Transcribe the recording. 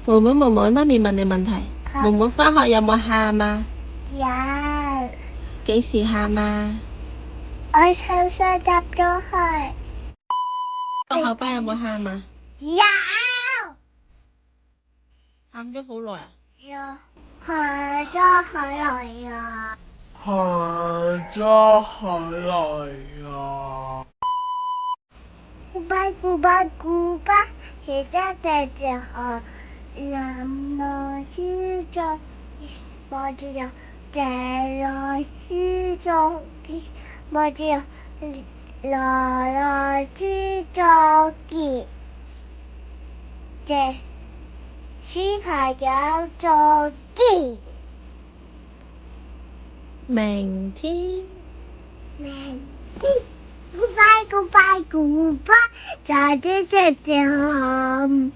妹妹，媽咪問你問題。妹妹返學有冇喊啊？有。幾時喊啊？我手上搭咗去。落後班有冇喊啊？有。喊咗好耐啊？有。喊咗好耐啊！喊咗好耐啊！古巴，現在在這行，老師做，我只有在老師做，我只有老師做嘅，這小朋友做嘅。明天。古巴，在這行。